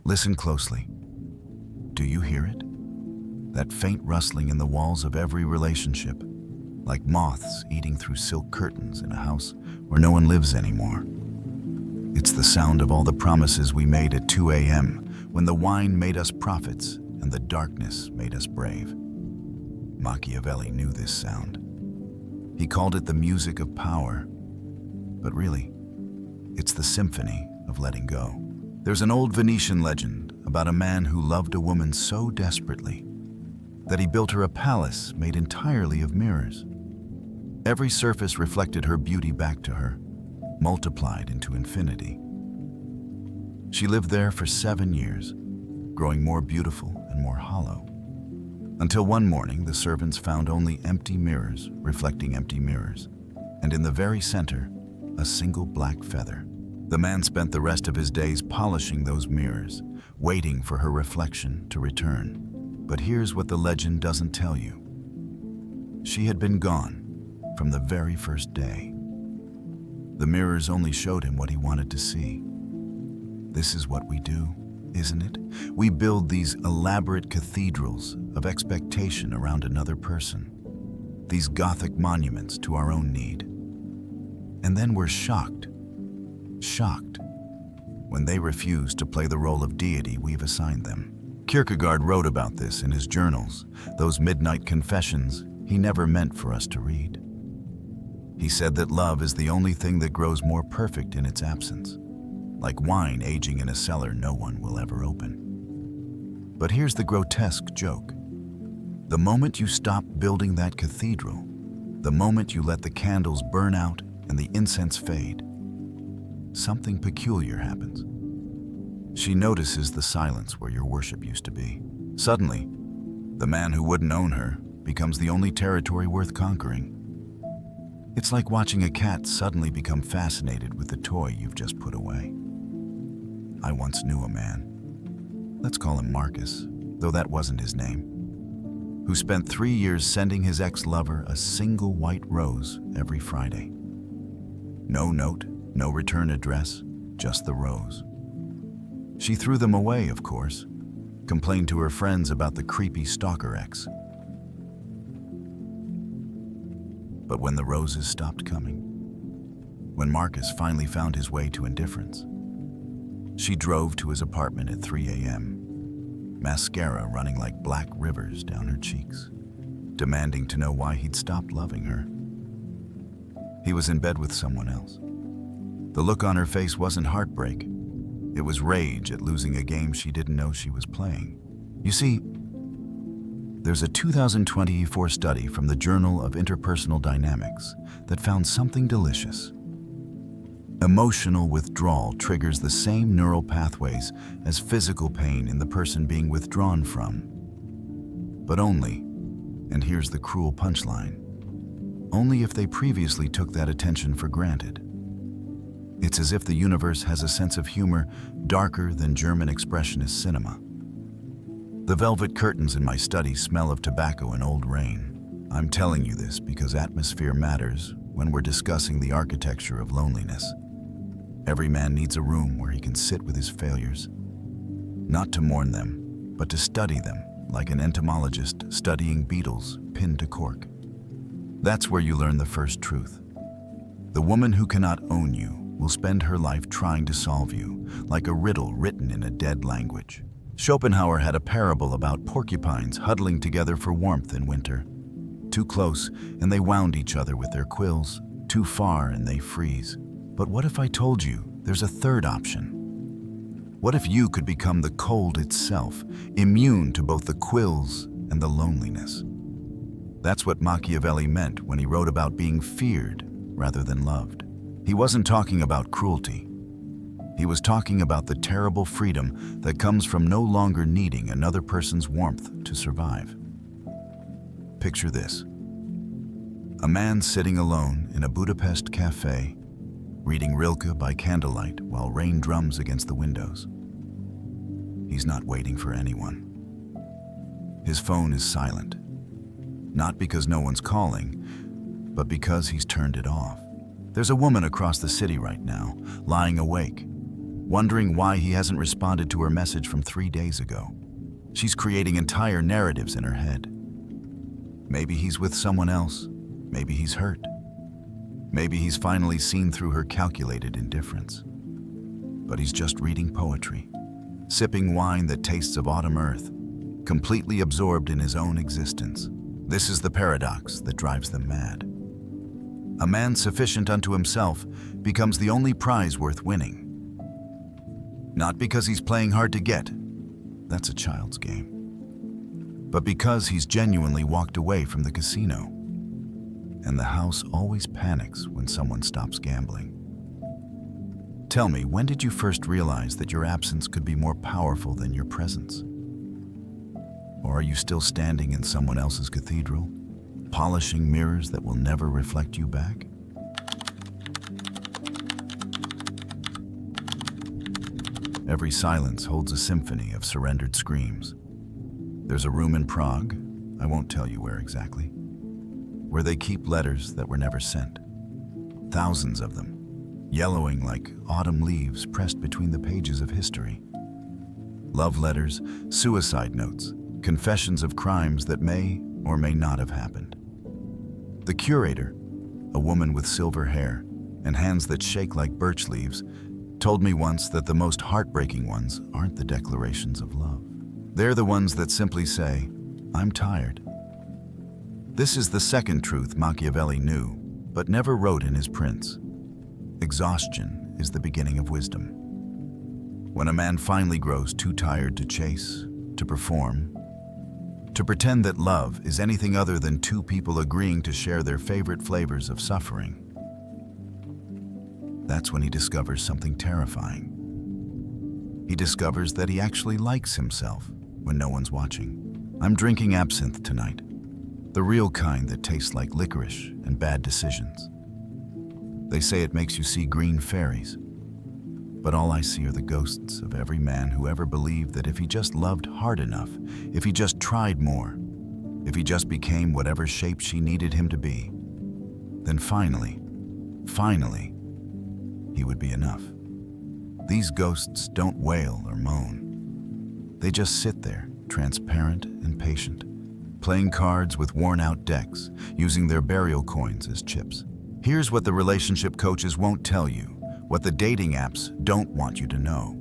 Listen closely. Do you hear it? That faint rustling in the walls of every relationship, like moths eating through silk curtains in a house where no one lives anymore. It's the sound of all the promises we made at 2 a.m. when the wine made us prophets and the darkness made us brave. Machiavelli knew this sound. He called it the music of power, but really, it's the symphony of letting go. There's an old Venetian legend about a man who loved a woman so desperately that he built her a palace made entirely of mirrors. Every surface reflected her beauty back to her, multiplied into infinity. She lived there for 7 years, growing more beautiful and more hollow, until one morning the servants found only empty mirrors reflecting empty mirrors, and in the very center, a single black feather. The man spent the rest of his days polishing those mirrors, waiting for her reflection to return. But here's what the legend doesn't tell you. She had been gone from the very first day. The mirrors only showed him what he wanted to see. This is what we do, isn't it? We build these elaborate cathedrals of expectation around another person, these Gothic monuments to our own need. And then we're shocked when they refuse to play the role of deity we've assigned them. Kierkegaard wrote about this in his journals, those midnight confessions he never meant for us to read. He said that love is the only thing that grows more perfect in its absence, like wine aging in a cellar no one will ever open. But here's the grotesque joke. The moment you stop building that cathedral, the moment you let the candles burn out and the incense fade, something peculiar happens. She notices the silence where your worship used to be. Suddenly, the man who wouldn't own her becomes the only territory worth conquering. It's like watching a cat suddenly become fascinated with the toy you've just put away. I once knew a man, let's call him Marcus, though that wasn't his name, who spent 3 years sending his ex-lover a single white rose every Friday. No note, no return address, just the rose. She threw them away, of course, complained to her friends about the creepy stalker ex. But when the roses stopped coming, when Marcus finally found his way to indifference, she drove to his apartment at 3 a.m., mascara running like black rivers down her cheeks, demanding to know why he'd stopped loving her. He was in bed with someone else. The look on her face wasn't heartbreak. It was rage at losing a game she didn't know she was playing. You see, there's a 2024 study from the Journal of Interpersonal Dynamics that found something delicious. Emotional withdrawal triggers the same neural pathways as physical pain in the person being withdrawn from. But only, and here's the cruel punchline, only if they previously took that attention for granted. It's as if the universe has a sense of humor darker than German expressionist cinema. The velvet curtains in my study smell of tobacco and old rain. I'm telling you this because atmosphere matters when we're discussing the architecture of loneliness. Every man needs a room where he can sit with his failures, not to mourn them, but to study them like an entomologist studying beetles pinned to cork. That's where you learn the first truth. The woman who cannot own you will spend her life trying to solve you, like a riddle written in a dead language. Schopenhauer had a parable about porcupines huddling together for warmth in winter. Too close, and they wound each other with their quills. Too far, and they freeze. But what if I told you there's a third option? What if you could become the cold itself, immune to both the quills and the loneliness? That's what Machiavelli meant when he wrote about being feared rather than loved. He wasn't talking about cruelty. He was talking about the terrible freedom that comes from no longer needing another person's warmth to survive. Picture this. A man sitting alone in a Budapest cafe, reading Rilke by candlelight while rain drums against the windows. He's not waiting for anyone. His phone is silent, not because no one's calling, but because he's turned it off. There's a woman across the city right now, lying awake, wondering why he hasn't responded to her message from 3 days ago. She's creating entire narratives in her head. Maybe he's with someone else. Maybe he's hurt. Maybe he's finally seen through her calculated indifference. But he's just reading poetry, sipping wine that tastes of autumn earth, completely absorbed in his own existence. This is the paradox that drives them mad. A man sufficient unto himself becomes the only prize worth winning. Not because he's playing hard to get, that's a child's game, but because he's genuinely walked away from the casino. And the house always panics when someone stops gambling. Tell me, when did you first realize that your absence could be more powerful than your presence? Or are you still standing in someone else's cathedral, polishing mirrors that will never reflect you back? Every silence holds a symphony of surrendered screams. There's a room in Prague, I won't tell you where exactly, where they keep letters that were never sent. Thousands of them, yellowing like autumn leaves pressed between the pages of history. Love letters, suicide notes, confessions of crimes that may or may not have happened. The curator, a woman with silver hair and hands that shake like birch leaves, told me once that the most heartbreaking ones aren't the declarations of love. They're the ones that simply say, "I'm tired." This is the second truth Machiavelli knew, but never wrote in his prints. Exhaustion is the beginning of wisdom. When a man finally grows too tired to chase, to perform, to pretend that love is anything other than two people agreeing to share their favorite flavors of suffering, that's when he discovers something terrifying. He discovers that he actually likes himself when no one's watching. I'm drinking absinthe tonight, the real kind that tastes like licorice and bad decisions. They say it makes you see green fairies, but all I see are the ghosts of every man who ever believed that if he just loved hard enough, if he just tried more, if he just became whatever shape she needed him to be, then finally, he would be enough. These ghosts don't wail or moan. They just sit there, transparent and patient, playing cards with worn-out decks, using their burial coins as chips. Here's what the relationship coaches won't tell you, what the dating apps don't want you to know.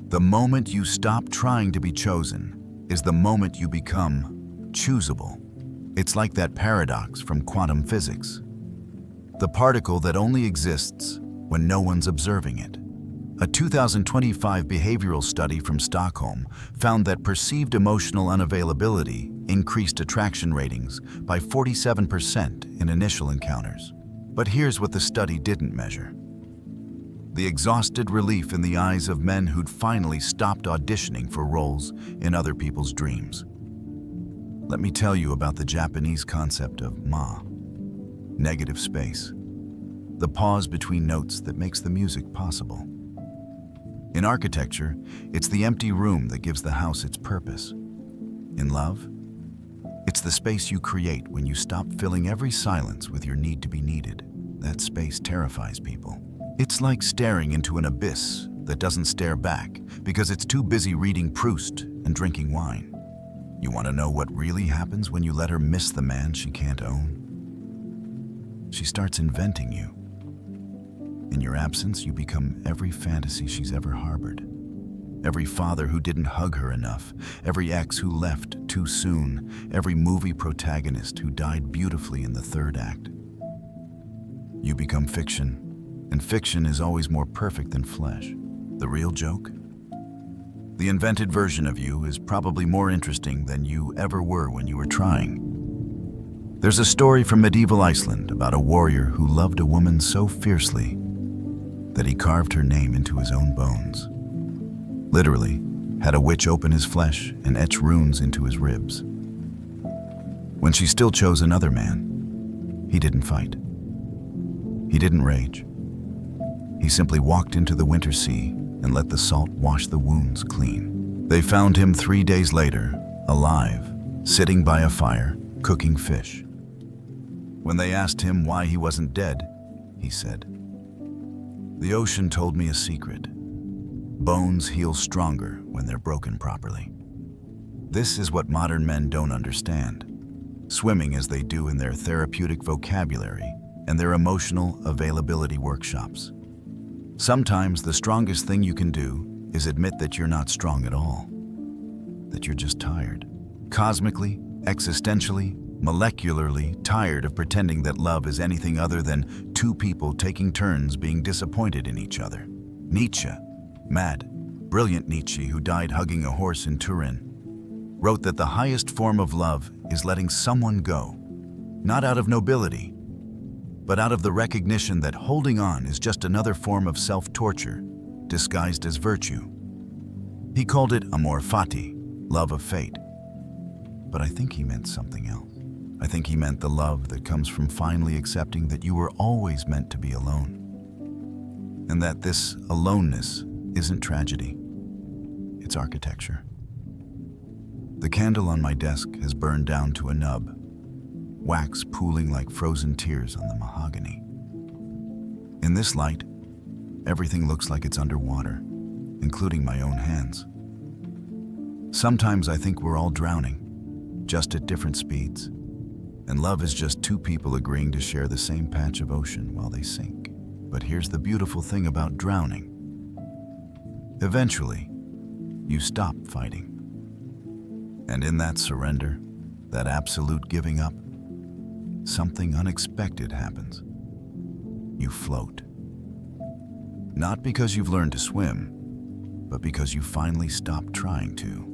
The moment you stop trying to be chosen is the moment you become choosable. It's like that paradox from quantum physics. The particle that only exists when no one's observing it. A 2025 behavioral study from Stockholm found that perceived emotional unavailability increased attraction ratings by 47% in initial encounters. But here's what the study didn't measure: the exhausted relief in the eyes of men who'd finally stopped auditioning for roles in other people's dreams. Let me tell you about the Japanese concept of negative space, the pause between notes that makes the music possible. In architecture, it's the empty room that gives the house its purpose. In love, it's the space you create when you stop filling every silence with your need to be needed. That space terrifies people. It's like staring into an abyss that doesn't stare back because it's too busy reading Proust and drinking wine. You want to know what really happens when you let her miss the man she can't own? She starts inventing you. In your absence, you become every fantasy she's ever harbored. Every father who didn't hug her enough, every ex who left too soon, every movie protagonist who died beautifully in the third act. You become fiction, and fiction is always more perfect than flesh. The real joke? The invented version of you is probably more interesting than you ever were when you were trying. There's a story from medieval Iceland about a warrior who loved a woman so fiercely that he carved her name into his own bones. Literally, had a witch open his flesh and etch runes into his ribs. When she still chose another man, he didn't fight. He didn't rage. He simply walked into the winter sea and let the salt wash the wounds clean. They found him 3 days later, alive, sitting by a fire, cooking fish. When they asked him why he wasn't dead, he said, "The ocean told me a secret. Bones heal stronger when they're broken properly. This is what modern men don't understand, swimming as they do in their therapeutic vocabulary and their emotional availability workshops. Sometimes the strongest thing you can do is admit that you're not strong at all, that you're just tired. Cosmically, existentially, molecularly tired of pretending that love is anything other than two people taking turns being disappointed in each other. Nietzsche, mad, brilliant Nietzsche, who died hugging a horse in Turin, wrote that the highest form of love is letting someone go, not out of nobility, but out of the recognition that holding on is just another form of self-torture disguised as virtue. He called it amor fati, love of fate. But I think he meant something else. I think he meant the love that comes from finally accepting that you were always meant to be alone, and that this aloneness isn't tragedy, it's architecture. The candle on my desk has burned down to a nub, wax pooling like frozen tears on the mahogany. In this light, everything looks like it's underwater, including my own hands. Sometimes I think we're all drowning, just at different speeds, and love is just two people agreeing to share the same patch of ocean while they sink. But here's the beautiful thing about drowning. Eventually, you stop fighting. And in that surrender, that absolute giving up, something unexpected happens. You float. Not because you've learned to swim, but because you finally stopped trying to.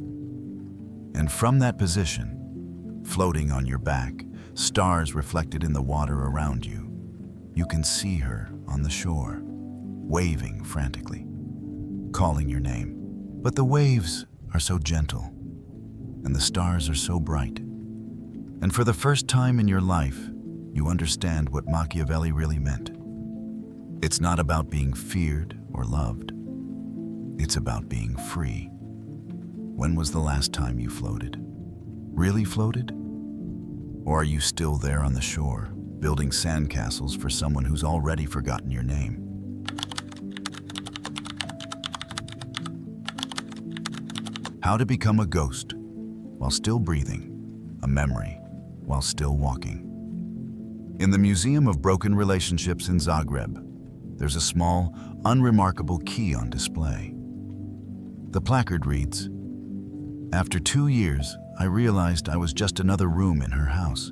And from that position, floating on your back, stars reflected in the water around you, you can see her on the shore, waving frantically, calling your name. But the waves are so gentle, and the stars are so bright. And for the first time in your life, you understand what Machiavelli really meant. It's not about being feared or loved. It's about being free. When was the last time you floated? Really floated? Or are you still there on the shore, building sandcastles for someone who's already forgotten your name? How to become a ghost while still breathing, a memory while still walking. In the Museum of Broken Relationships in Zagreb, there's a small, unremarkable key on display. The placard reads, "After 2 years, I realized I was just another room in her house.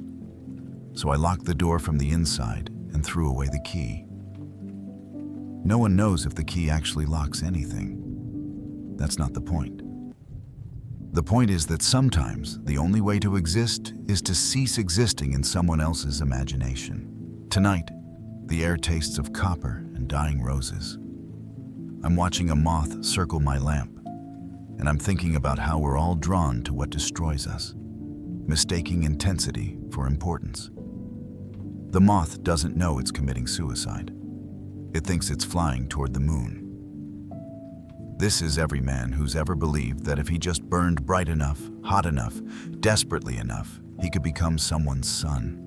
So I locked the door from the inside and threw away the key." No one knows if the key actually locks anything. That's not the point. The point is that sometimes the only way to exist is to cease existing in someone else's imagination. Tonight, the air tastes of copper and dying roses. I'm watching a moth circle my lamp, and I'm thinking about how we're all drawn to what destroys us, mistaking intensity for importance. The moth doesn't know it's committing suicide. It thinks it's flying toward the moon. This is every man who's ever believed that if he just burned bright enough, hot enough, desperately enough, he could become someone's sun.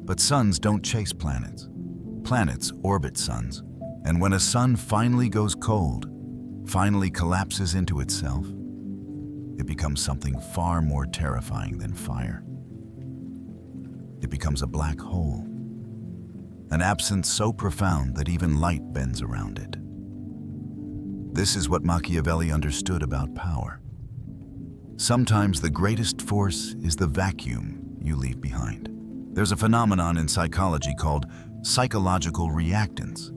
But suns don't chase planets. Planets orbit suns. And when a sun finally goes cold, finally collapses into itself, it becomes something far more terrifying than fire. It becomes a black hole, an absence so profound that even light bends around it. This is what Machiavelli understood about power. Sometimes the greatest force is the vacuum you leave behind. There's a phenomenon in psychology called psychological reactance.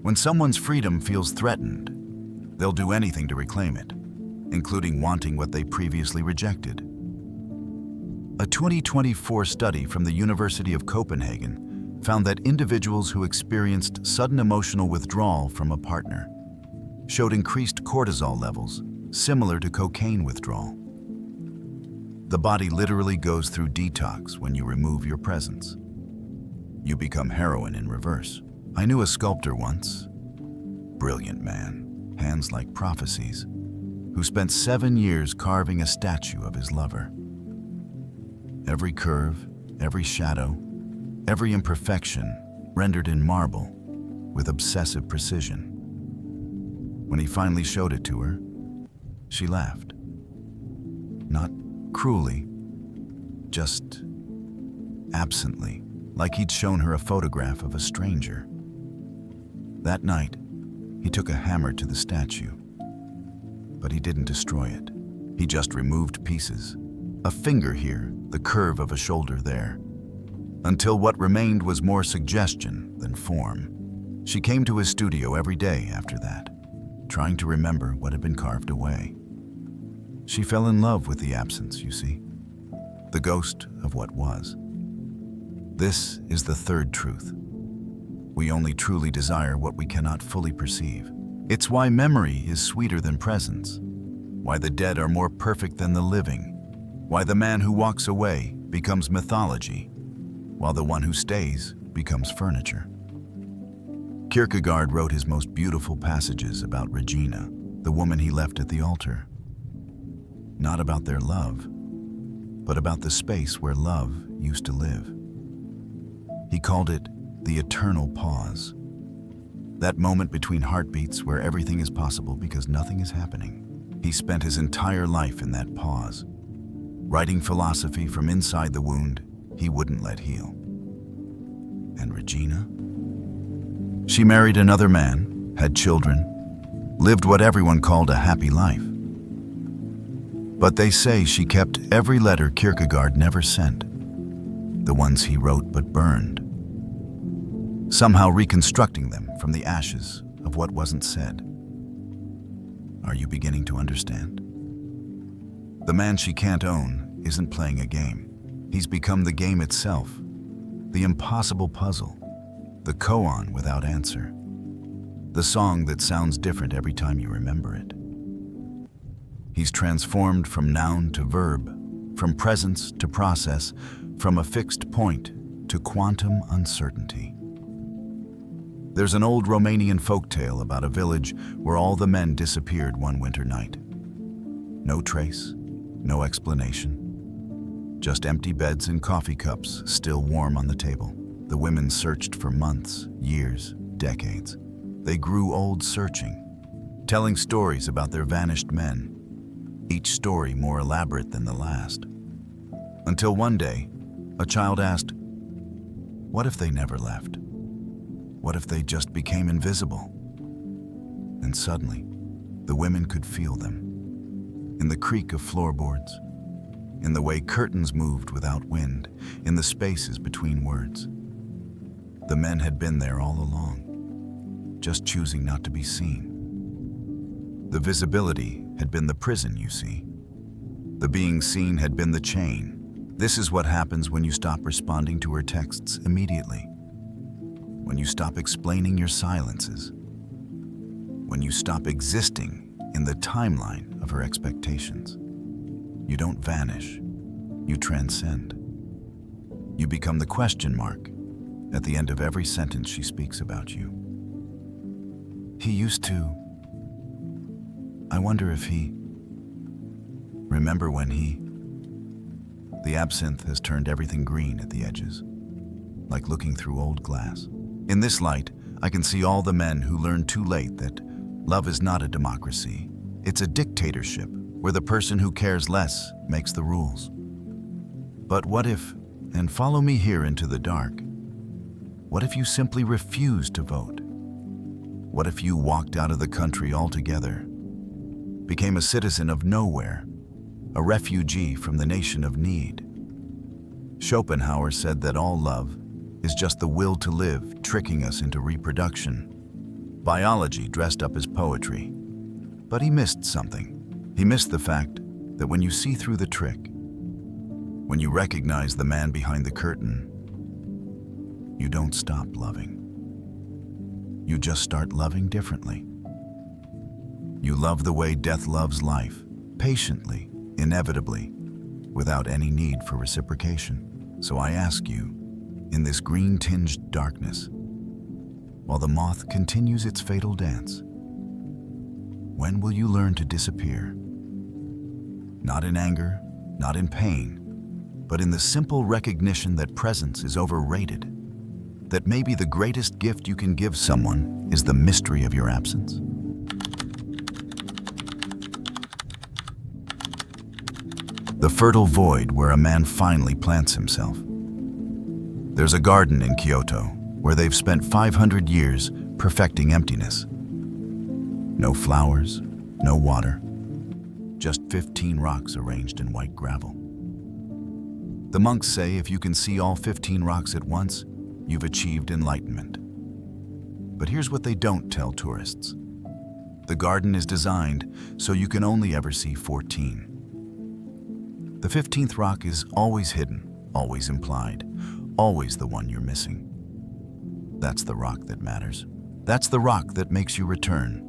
When someone's freedom feels threatened, they'll do anything to reclaim it, including wanting what they previously rejected. A 2024 study from the University of Copenhagen found that individuals who experienced sudden emotional withdrawal from a partner showed increased cortisol levels, similar to cocaine withdrawal. The body literally goes through detox when you remove your presence. You become heroin in reverse. I knew a sculptor once, brilliant man, hands like prophecies, who spent 7 years carving a statue of his lover. Every curve, every shadow, every imperfection rendered in marble with obsessive precision. When he finally showed it to her, she laughed. Not cruelly, just absently, like he'd shown her a photograph of a stranger. That night, he took a hammer to the statue, but he didn't destroy it. He just removed pieces. A finger here, the curve of a shoulder there, until what remained was more suggestion than form. She came to his studio every day after that, trying to remember what had been carved away. She fell in love with the absence, you see, the ghost of what was. This is the third truth. We only truly desire what we cannot fully perceive. It's why memory is sweeter than presence, why the dead are more perfect than the living, why the man who walks away becomes mythology, while the one who stays becomes furniture. Kierkegaard wrote his most beautiful passages about Regina, the woman he left at the altar. Not about their love, but about the space where love used to live. He called it the eternal pause. That moment between heartbeats where everything is possible because nothing is happening. He spent his entire life in that pause, writing philosophy from inside the wound he wouldn't let heal. And Regina? She married another man, had children, lived what everyone called a happy life. But they say she kept every letter Kierkegaard never sent, the ones he wrote but burned, somehow reconstructing them from the ashes of what wasn't said. Are you beginning to understand? The man she can't own isn't playing a game. He's become the game itself, the impossible puzzle, the koan without answer, the song that sounds different every time you remember it. He's transformed from noun to verb, from presence to process, from a fixed point to quantum uncertainty. There's an old Romanian folktale about a village where all the men disappeared one winter night. No trace, no explanation, just empty beds and coffee cups still warm on the table. The women searched for months, years, decades. They grew old searching, telling stories about their vanished men, each story more elaborate than the last. Until one day, a child asked, "What if they never left? What if they just became invisible?" And suddenly, the women could feel them. In the creak of floorboards, in the way curtains moved without wind, in the spaces between words. The men had been there all along, just choosing not to be seen. The visibility had been the prison, you see. The being seen had been the chain. This is what happens when you stop responding to her texts immediately. When you stop explaining your silences. When you stop existing in the timeline of her expectations. You don't vanish, you transcend. You become the question mark at the end of every sentence she speaks about you. He used to. I wonder if he. Remember when he. The absinthe has turned everything green at the edges, like looking through old glass. In this light, I can see all the men who learned too late that love is not a democracy. It's a dictatorship where the person who cares less makes the rules. But what if, and follow me here into the dark, what if you simply refused to vote? What if you walked out of the country altogether, became a citizen of nowhere, a refugee from the nation of need? Schopenhauer said that all love is just the will to live tricking us into reproduction. Biology dressed up as poetry. But he missed something. He missed the fact that when you see through the trick, when you recognize the man behind the curtain, you don't stop loving. You just start loving differently. You love the way death loves life, patiently, inevitably, without any need for reciprocation. So I ask you, in this green-tinged darkness, while the moth continues its fatal dance, when will you learn to disappear? Not in anger, not in pain, but in the simple recognition that presence is overrated, that maybe the greatest gift you can give someone is the mystery of your absence. the fertile void where a man finally plants himself. There's a garden in Kyoto where they've spent 500 years perfecting emptiness. No flowers, no water, just 15 rocks arranged in white gravel. The monks say if you can see all 15 rocks at once, you've achieved enlightenment. But here's what they don't tell tourists. The garden is designed so you can only ever see 14. The 15th rock is always hidden, always implied, always the one you're missing. That's the rock that matters. That's the rock that makes you return.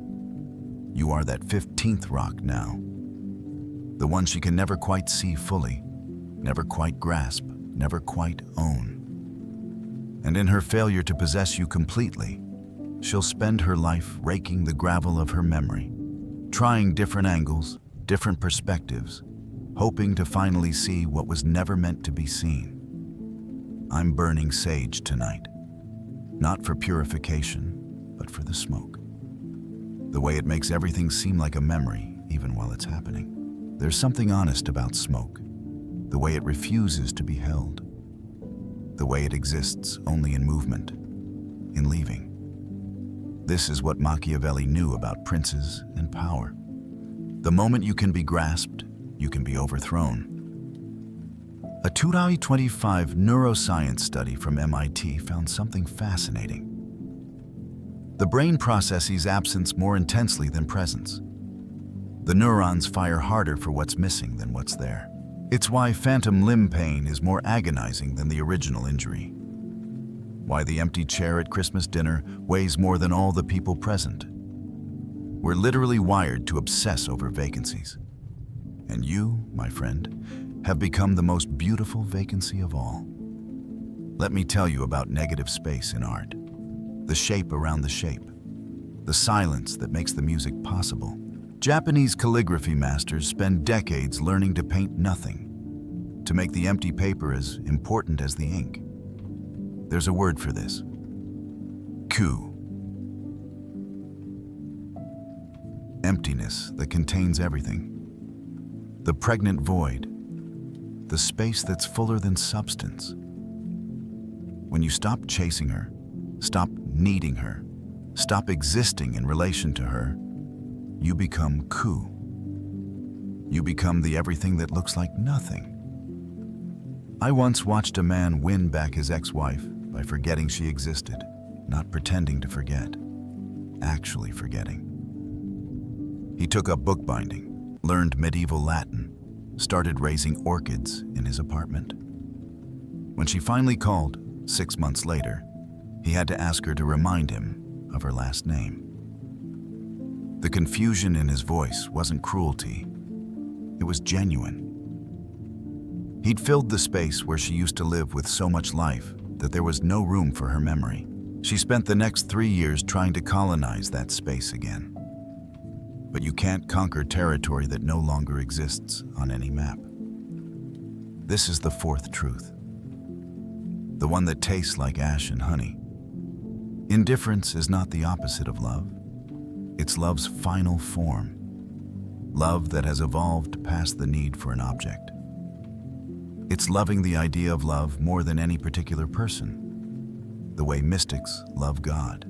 You are that 15th rock now. The one she can never quite see fully, never quite grasp, never quite own. And in her failure to possess you completely, she'll spend her life raking the gravel of her memory, trying different angles, different perspectives, hoping to finally see what was never meant to be seen. I'm burning sage tonight, not for purification, but for the smoke. The way it makes everything seem like a memory, even while it's happening. There's something honest about smoke, the way it refuses to be held, the way it exists only in movement, in leaving. This is what Machiavelli knew about princes and power. The moment you can be grasped, you can be overthrown. A 2025 neuroscience study from MIT found something fascinating. The brain processes absence more intensely than presence. The neurons fire harder for what's missing than what's there. It's why phantom limb pain is more agonizing than the original injury. Why the empty chair at Christmas dinner weighs more than all the people present. We're literally wired to obsess over vacancies. And you, my friend, have become the most beautiful vacancy of all. Let me tell you about negative space in art. The shape around the shape. The silence that makes the music possible. Japanese calligraphy masters spend decades learning to paint nothing, to make the empty paper as important as the ink. There's a word for this. Ku. Emptiness that contains everything. The pregnant void. The space that's fuller than substance. When you stop chasing her, stop needing her, stop existing in relation to her, you become Ku. You become the everything that looks like nothing. I once watched a man win back his ex-wife by forgetting she existed, not pretending to forget, actually forgetting. He took up bookbinding, learned medieval Latin, started raising orchids in his apartment. When she finally called, 6 months later, he had to ask her to remind him of her last name. The confusion in his voice wasn't cruelty. It was genuine. He'd filled the space where she used to live with so much life that there was no room for her memory. She spent the next 3 years trying to colonize that space again. But you can't conquer territory that no longer exists on any map. This is the fourth truth. The one that tastes like ash and honey. Indifference is not the opposite of love. It's love's final form. Love that has evolved past the need for an object. It's loving the idea of love more than any particular person. The way mystics love God.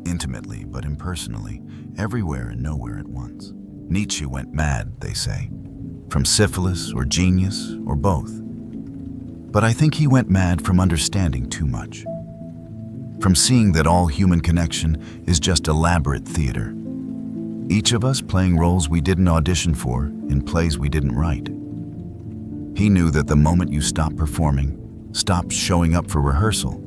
Intimately but impersonally, everywhere and nowhere at once. Nietzsche went mad, they say. From syphilis or genius or both. But I think he went mad from understanding too much. From seeing that all human connection is just elaborate theater. Each of us playing roles we didn't audition for in plays we didn't write. He knew that the moment you stop performing, stop showing up for rehearsal,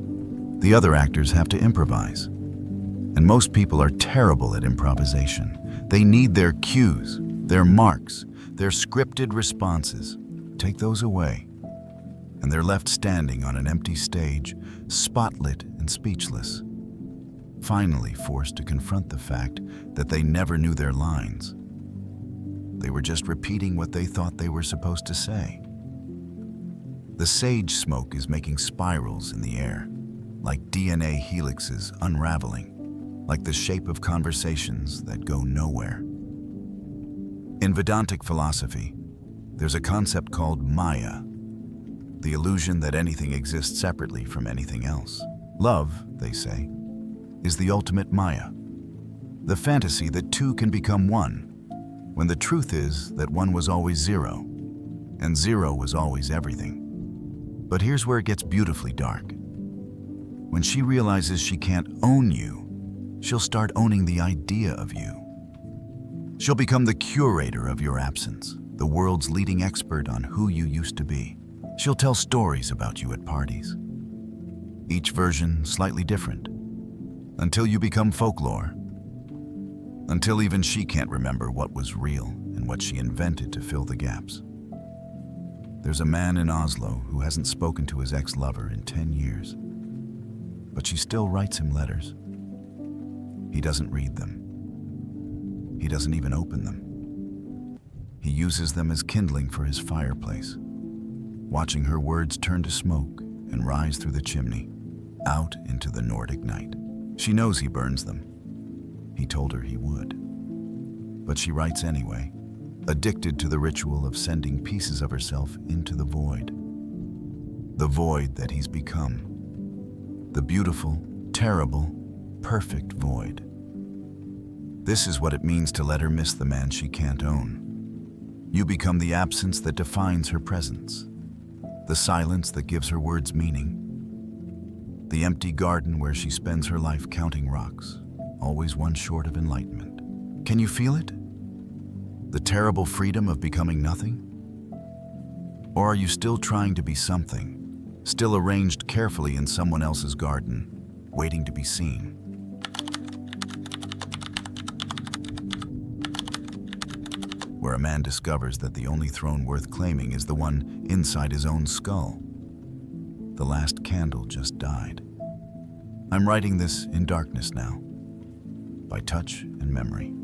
the other actors have to improvise. And most people are terrible at improvisation. They need their cues, their marks, their scripted responses. Take those away, and they're left standing on an empty stage, spotlit and speechless, finally forced to confront the fact that they never knew their lines. They were just repeating what they thought they were supposed to say. The sage smoke is making spirals in the air, like DNA helixes unraveling, like the shape of conversations that go nowhere. In Vedantic philosophy, There's a concept called Maya, the illusion that anything exists separately from anything else. Love, they say, is the ultimate Maya, the fantasy that two can become one, when the truth is that one was always zero, and zero was always everything. But here's where it gets beautifully dark. When she realizes she can't own you, she'll start owning the idea of you. She'll become the curator of your absence, the world's leading expert on who you used to be. She'll tell stories about you at parties, each version slightly different, until you become folklore, until even she can't remember what was real and what she invented to fill the gaps. There's a man in Oslo who hasn't spoken to his ex-lover in 10 years, but she still writes him letters. He doesn't read them. He doesn't even open them. He uses them as kindling for his fireplace, watching her words turn to smoke and rise through the chimney, out into the Nordic night. She knows he burns them. He told her he would. But she writes anyway, addicted to the ritual of sending pieces of herself into the void that he's become. The beautiful, terrible, perfect void. This is what it means to let her miss the man she can't own. You become the absence that defines her presence, the silence that gives her words meaning, the empty garden where she spends her life counting rocks, always one short of enlightenment. Can you feel it? The terrible freedom of becoming nothing? Or are you still trying to be something, still arranged carefully in someone else's garden, waiting to be seen? Where a man discovers that the only throne worth claiming is the one inside his own skull. The last candle just died. I'm writing this in darkness now, by touch and memory,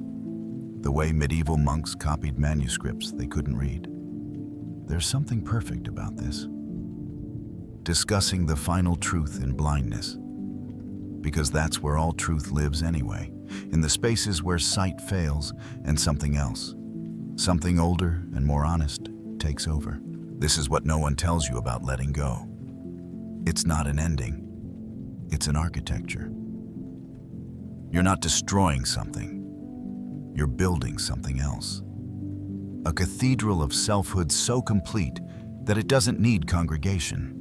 the way medieval monks copied manuscripts they couldn't read. There's something perfect about this. Discussing the final truth in blindness, because that's where all truth lives anyway, in the spaces where sight fails and something else, something older and more honest, takes over. This is what no one tells you about letting go. It's not an ending. It's an architecture. You're not destroying something. You're building something else. A cathedral of selfhood so complete that it doesn't need congregation.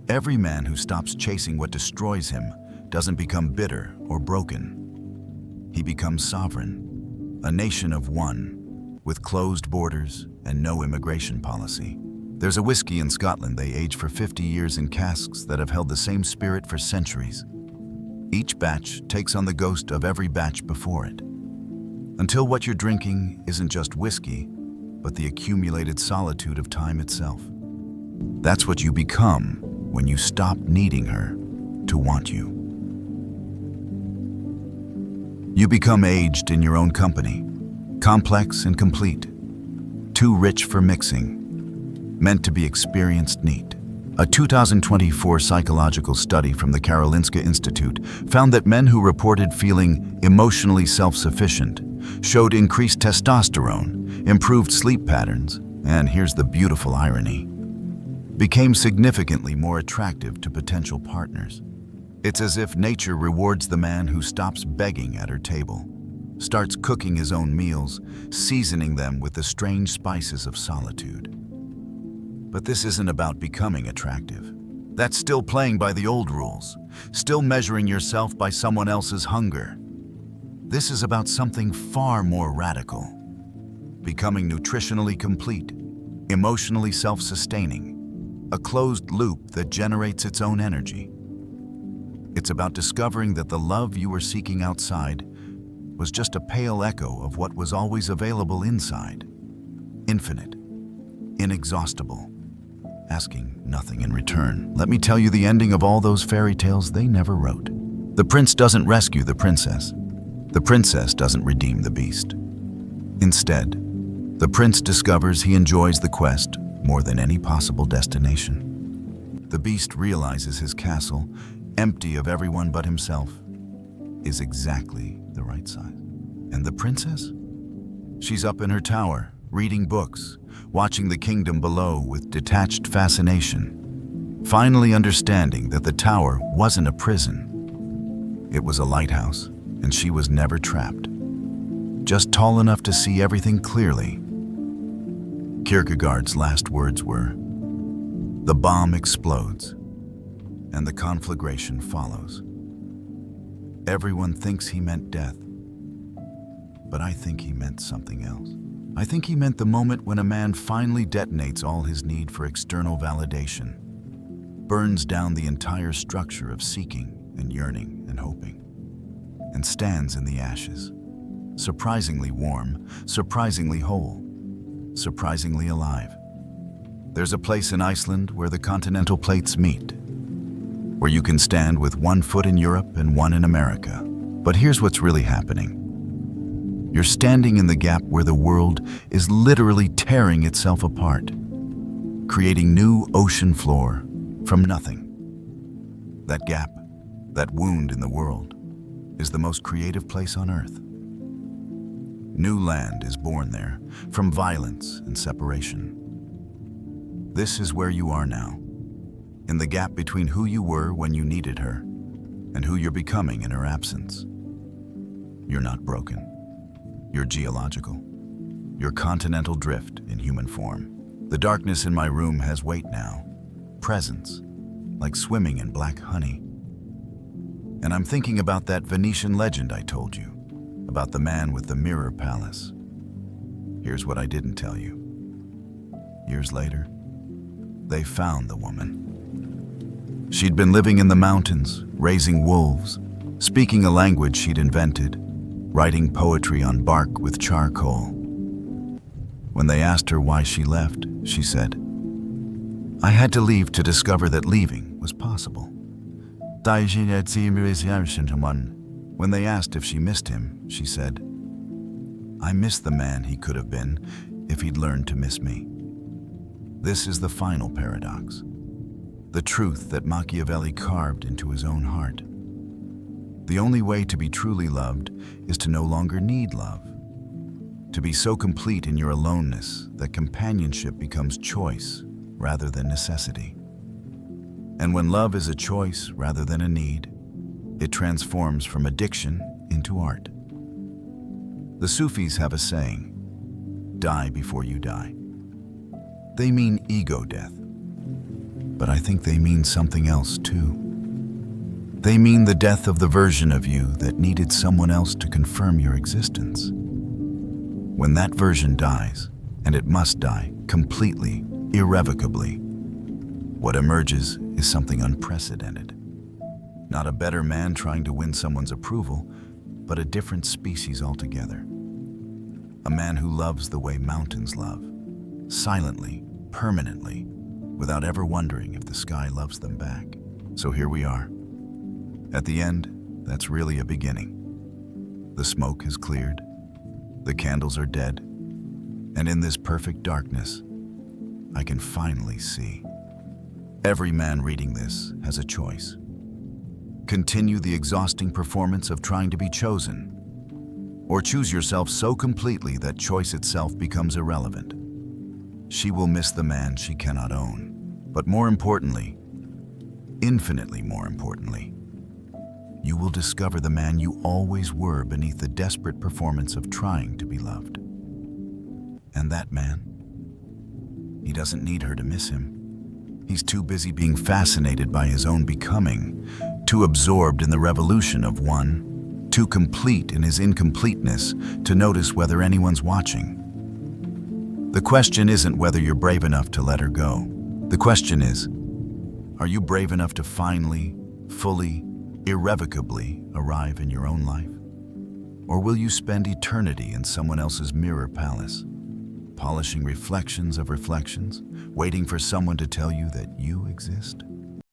Every man who stops chasing what destroys him doesn't become bitter or broken. He becomes sovereign, a nation of one, with closed borders and no immigration policy. There's a whiskey in Scotland they age for 50 years in casks that have held the same spirit for centuries. Each batch takes on the ghost of every batch before it, until what you're drinking isn't just whiskey, but the accumulated solitude of time itself. That's what you become when you stop needing her to want you. You become aged in your own company, complex and complete, too rich for mixing, meant to be experienced neat. A 2024 psychological study from the Karolinska Institute found that men who reported feeling emotionally self-sufficient showed increased testosterone, improved sleep patterns, and here's the beautiful irony, became significantly more attractive to potential partners. It's as if nature rewards the man who stops begging at her table, starts cooking his own meals, seasoning them with the strange spices of solitude. But this isn't about becoming attractive. That's still playing by the old rules, still measuring yourself by someone else's hunger. This is about something far more radical, becoming nutritionally complete, emotionally self-sustaining, a closed loop that generates its own energy. It's about discovering that the love you were seeking outside was just a pale echo of what was always available inside. Infinite, inexhaustible, asking nothing in return. Let me tell you the ending of all those fairy tales they never wrote. The prince doesn't rescue the princess. The princess doesn't redeem the beast. Instead, the prince discovers he enjoys the quest more than any possible destination. The beast realizes his castle, empty of everyone but himself, is exactly the right size. And the princess? She's up in her tower, reading books, watching the kingdom below with detached fascination, finally understanding that the tower wasn't a prison. It was a lighthouse, and she was never trapped, just tall enough to see everything clearly. Kierkegaard's last words were, "The bomb explodes, and the conflagration follows." Everyone thinks he meant death, but I think he meant something else. I think he meant the moment when a man finally detonates all his need for external validation, burns down the entire structure of seeking and yearning and hoping, and stands in the ashes, surprisingly warm, surprisingly whole, surprisingly alive. There's a place in Iceland where the continental plates meet, where you can stand with one foot in Europe and one in America. But here's what's really happening. You're standing in the gap where the world is literally tearing itself apart, creating new ocean floor from nothing. That gap, that wound in the world, is the most creative place on Earth. New land is born there, from violence and separation. This is where you are now, in the gap between who you were when you needed her and who you're becoming in her absence. You're not broken. You're geological. You're continental drift in human form. The darkness in my room has weight now, presence, like swimming in black honey. And I'm thinking about that Venetian legend I told you, about the man with the mirror palace. Here's what I didn't tell you. Years later, they found the woman. She'd been living in the mountains, raising wolves, speaking a language she'd invented, writing poetry on bark with charcoal. When they asked her why she left, she said, "I had to leave to discover that leaving was possible." When they asked if she missed him, she said, "I miss the man he could have been if he'd learned to miss me." This is the final paradox, the truth that Machiavelli carved into his own heart. The only way to be truly loved is to no longer need love, to be so complete in your aloneness that companionship becomes choice rather than necessity. And when love is a choice rather than a need, it transforms from addiction into art. The Sufis have a saying, "Die before you die." They mean ego death, but I think they mean something else too. They mean the death of the version of you that needed someone else to confirm your existence. When that version dies, and it must die completely, irrevocably, what emerges is something unprecedented. Not a better man trying to win someone's approval, but a different species altogether. A man who loves the way mountains love, silently, permanently, without ever wondering if the sky loves them back. So here we are. At the end, that's really a beginning. The smoke has cleared, the candles are dead, and in this perfect darkness, I can finally see. Every man reading this has a choice. Continue the exhausting performance of trying to be chosen, or choose yourself so completely that choice itself becomes irrelevant. She will miss the man she cannot own. But more importantly, infinitely more importantly, you will discover the man you always were beneath the desperate performance of trying to be loved. And that man, he doesn't need her to miss him. He's too busy being fascinated by his own becoming, too absorbed in the revolution of one, too complete in his incompleteness to notice whether anyone's watching. The question isn't whether you're brave enough to let her go. The question is, are you brave enough to finally, fully, irrevocably arrive in your own life? Or will you spend eternity in someone else's mirror palace, polishing reflections of reflections, waiting for someone to tell you that you exist?